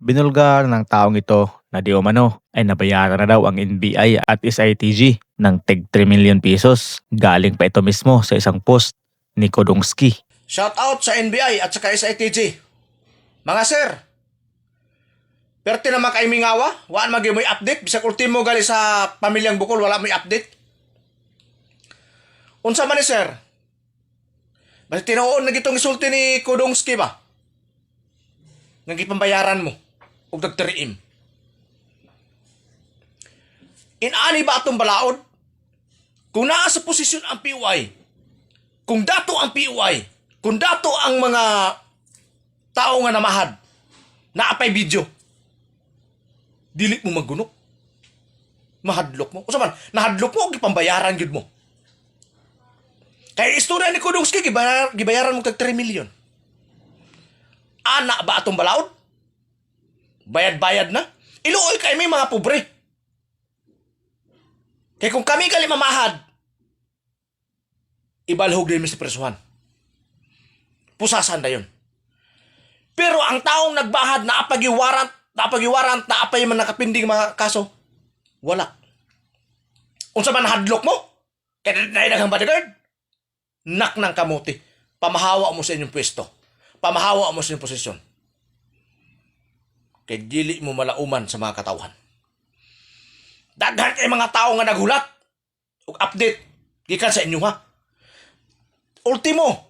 Binulgar ng taong ito na di umano ay nabayaran na daw ang NBI at SITG ng tig 3 million pesos. Galing pa ito mismo sa isang post ni Kodongski. Shout out sa NBI at saka SITG. Mga sir, perti naman kay mingawa, waan magi mo'y update, bisag ultimo gali sa pamilyang Bukol, wala mo'y update. Unsa man ni sir? Basta tinuon na gitong isulti ni Kodongski ba? Nagipambayaran mo, ug nagtiriim. Inaani ba atong balaod? Kung naa sa posisyon ang PUI, kung dato ang PUI, kung dato ang mga tao nga namahad, naapay video, dili mo maggunok. Mahadlok mo. Usa man, nahadlok mo o gipambayaran gyud mo. Kaya istorya ni Kodongski, gibayaran mo tag 3 million. Ana ba atong balaod? Bayad-bayad na? Iluoy kay may mga pobre. Kaya kung kami gali mamahad, ibalhog din mi sa presuhan. Pusasan da yun. Pero ang taong nagbahad na apagiwarant, na apay man nakapinding mga kaso, wala. Unsa man hadlok mo? Kaya naidaghang bodyguard? Nak ng kamuti. Pamahawa mo sa inyong pwesto. Pamahawa mo sa inyong posisyon. Kaya dili mo malauman sa mga katawhan. Daghan kay mga tao nga naghulat ug update gikan sa inyo ha. Ultimo,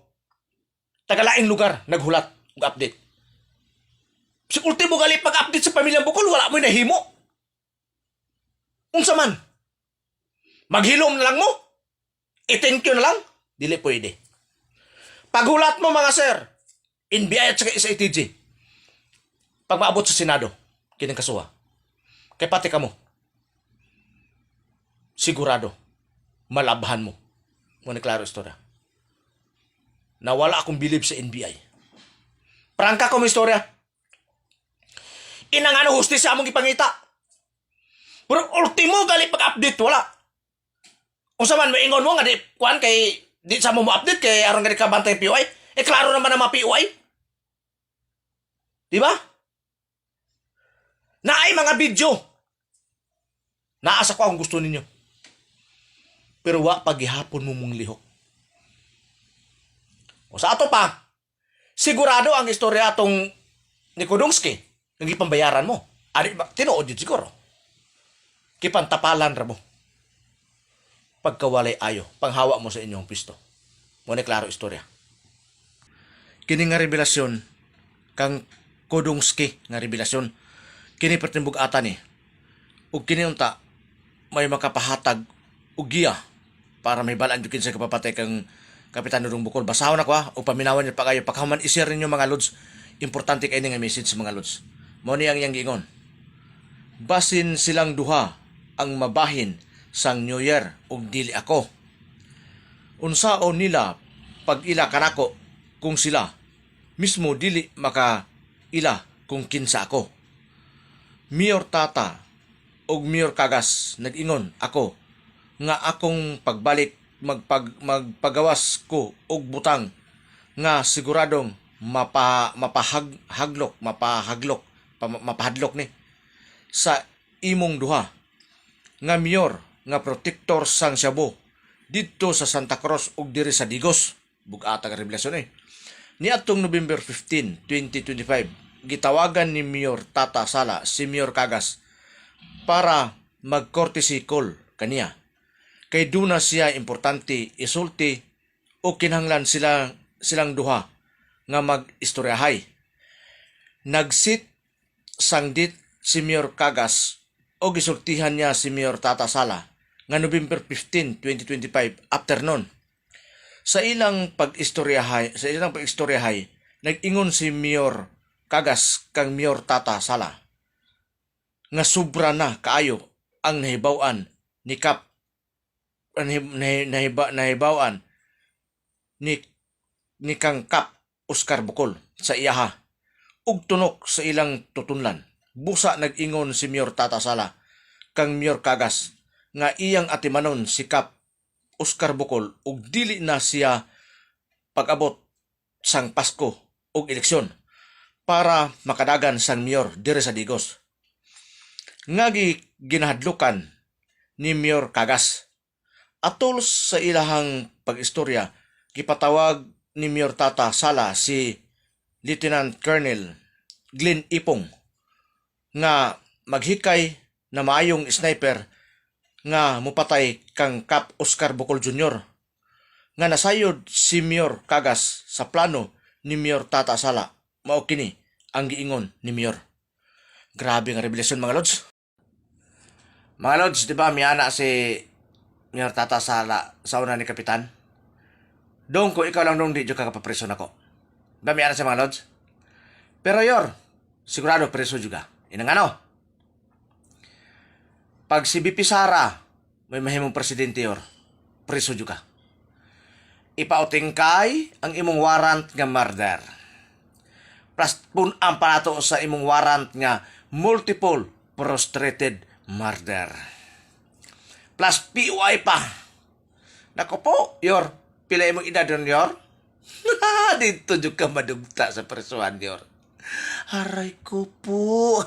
tagalaing lugar naghulat ug update. Si ultimo gali pag-update sa pamilyang Bukol, wala mo'y nahimo. Unsa man? Maghilom na lang mo? I-thank you na lang? Dili pwede. Paghulat mo mga sir, NBI at saka SITG, pag maabot sa Senado, kining kasuha, kay pati ka mo, sigurado, malabhan mo. Muna klaro istorya. Nawala akong bilib sa NBI. Prangka ko mo istorya. Inangano hustis sa among ipangita. Pero ultimo gali pag-update, wala. Kung saman, maingon mo nga, di sa mo update kay aron gali ka bantay PUI. Klaro naman ang mga PUI. Diba? Naay mga video. Naasa ko ang gusto ninyo. Pero wa paghihapon mo mong lihok. O sa ato pa, sigurado ang istorya atong ni Kodongski, nang ipambayaran mo. Tinuod yun siguro. Kipantapalan ra mo. Pagkawalay ayo, panghawa mo sa inyong pisto. Muna klaro istorya. Kini nga revelasyon, kang Kodongski nga revelasyon, kini pertimbog ata ni. Ug kini unta, may makapahatag ug giya para may balaan jukin sa kapapatay kang Kapitan Dudong Bukol. Basahon ako ug paminawan niyo pa kayo. Pagkaman i-share ninyo mga lods, importante kay nga message sa mga lods. Mao ni ang iyang giingon. Basin silang duha ang mabahin sang New Year ug dili ako. Unsaon nila pag ila kanako kung sila mismo dili maka ila kung kinsa ako. Mayor Tata ug Mayor Kagas nag-ingon ako nga akong pagbalik magpagawas ko og butang nga siguradong mapahadlok ni sa imong duha nga mayor nga protector sang Shabu didto sa Santa Cruz ug diri sa Digos. Bugata nga revelasyon Niadtong November 15, 2025, gitawagan ni Mayor Tata Sala si Mayor Kagas para mag-courtesy call kaniya. Kay duna siya importante isulti o kinahanglan silang duha nga mag-istoryahay. Nagsit sang dit si Mayor Kagas o gisultihan niya si Mayor Tata Sala nga November 15, 2025 afternoon. Sa ilang pag-istoryahay, nag-ingon si Mayor Kagas kang Mayor Tata Sala nga sobra na kaayo ang nahibaw-an ni Kap nahibaw-an ni kang Kap Oscar Bukol sa iyaha ug tunok sa ilang tutunlan. Busa nag-ingon si Mayor Tata Sala kang Mayor Kagas nga iyang atimanon si Kap Oscar Bukol ug dili na siya pag-abot sang Pasko ug eleksyon. para makadagan sang mayor dire sa Digos. Nga ginahadlukan ni Mayor Kagas. Atol sa ilahang pag-istorya, gipatawag ni Mayor Tata Sala si Lieutenant Colonel Glenn Ipong nga maghikay na maayong sniper nga mupatay kang Cap Oscar Bocol Jr. nga nasayod si Mayor Kagas sa plano ni Mayor Tata Sala. Mao kini ang giingon ni Mayor. Grabe nga revelasyon mga lods. Mga lods, di ba miyana si Mayor Tata Sala sa una ni Kapitan? Dong ko ikaw lang dong di ka kapapreso nako. Ba miyana sa mga lods? Pero yor, sigurado preso juga. Inang ano? Pag si BP Sara may mahimong presidente yor, preso juga. Ipauting kay ang imong warrant nga murder. Plus pun ang palato sa imong warrant nga multiple frustrated murder. Plus PUI pa. Nako po, yor, pila imong edad nun, yor? Dito juga madugta sa presuhan, yor. Aray ko po.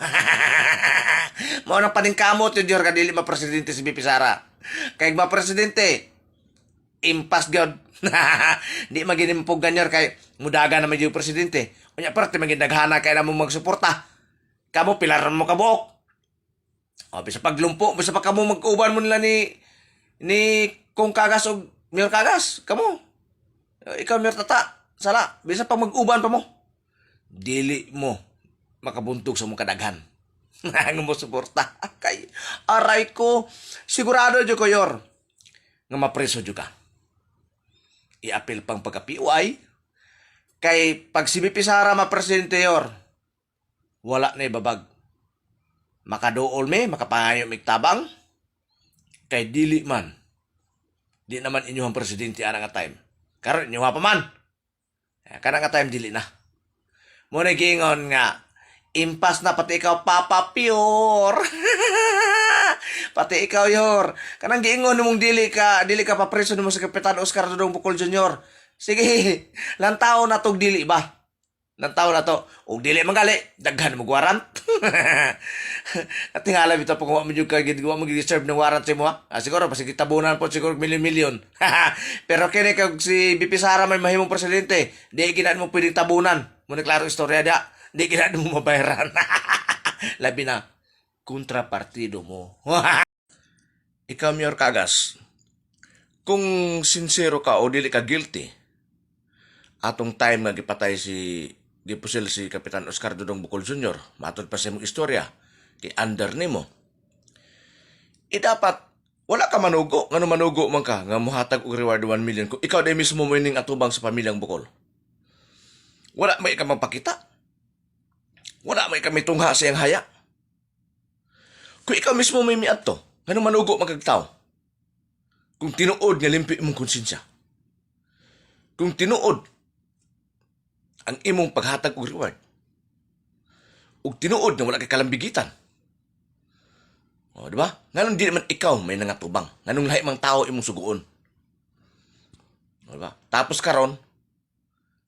Mao nang paningkamot yun, yor, kadili ma-presidente si BP Sara. Kaya ma-presidente, impas gyud. Di maginimpog ganyor kay mudaga naman yung presidente. Unya parte maginaghana kay na mo magsuporta. Kamo pilar mo kabuok. O bisa paglumpo, bisa pa kamo mag-uban mo nila ni Kung Kagas o Mayor Kagas. Kamo. Ikaw Mayor Tata. Sala, bisa pa mag-uban pa mo. Dili mo makabuntog sa mong kadaghan. Ang mo suporta. Kay aray ko sigurado jud ko yor nga mapreso jud ka. I-apil pang pagka-PUI. Kay pag si BP Sara ma-presidente yor, wala na ibabag. Makadool me, makapangayo tabang. Kay dili man. Di naman inyong presidente ana nga time. Karon inyo pa man. Kana nga time dili na. Muna gingon nga, impas na pati ikaw Papa Pure. Pati ikaw yor. Kanang giingon mong dili ka papreso nimo sa Kapitan Oscar Dudong Bocol Jr. Sige, lantaw na tog dili ba? Lantaw na to. Og dili manggali, daghan mo warrant. At tingala bitaw pag wa mo jud ka gidwa mo gi-serve ng warrant sa mo ha. Siguro pasig tabunan po siguro milyon-milyon. Pero kini kag si BP Sara may mahimong presidente, di ginaan mo pwedeng tabunan. Muna klaro istorya da. Di ginaan mo mabayaran. Labi na kontrapartido mo. Ikaw, Mayor Kagas, kung sincero ka o dili ka guilty, atong time nga gipatay gipusil si Kapitan Oscar Dudong Bocol Jr., matod pa sa imong istorya, kay under nimo. Dapat, wala ka manugo, nga manugo man ka, nga muhatag og reward 1 million, kung ikaw day mismo mo ining atubang sa pamilyang Bocol. Wala may ka magpakita. Wala may kami tungha sa iyang haya. Kung ikaw mismo may miat to, ganun manugo magkagtao. Kung tinuod nga limpi imong konsensya. Kung tinuod ang imong paghatag og reward. Ug tinuod nga wala kay kalambigitan. O, di ba? Nganong di naman ikaw may nangatubang. Nganong lahi mang tao imong suguon. O, di ba? Tapos karon,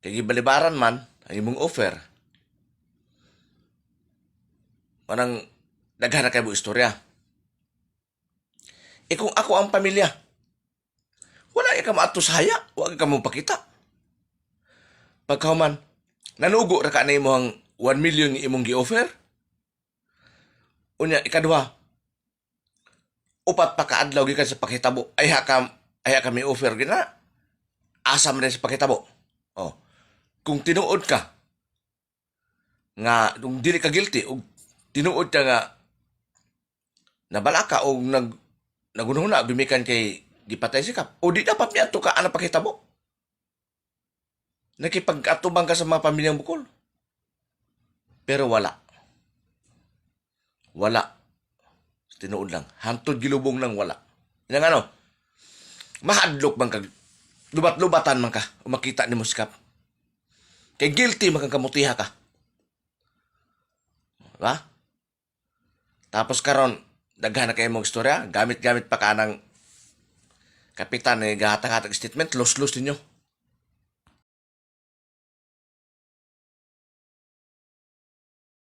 kay gibalibaran man ang imong offer. Manang daghan na kayo istorya. Kung ako ang pamilya, wala ka maato sa haya, wala ka mong pakita. Pagkahuman, nanugo ra ka na imong 1 million imong gi-offer. Unya, ikaduha, upat pa kaadlaw gikan sa pakitabo, ay kami offer gina, asam rin sa pakitabo. Oh, kung tinuod ka, nga, kung dili ka guilty, o tinuod ka nga, nabala ka o nagunahuna bimikan kay gipatay sikap o di dapat niya ka ana pakitabo. Nakipag-atubang ka sa mga pamilyang Bukol. Pero wala. Tinuod lang. Hantod gilubong lang wala. Yang ano, mahadlok man kag lubat-lubatan man ka o makita ni mo sikap. Kay guilty man kang kamutiha ka. Diba? Tapos karon daghan na kayo mong istorya, gamit-gamit pa ka ng kapitan, gahatag-hatag statement, los-los ninyo.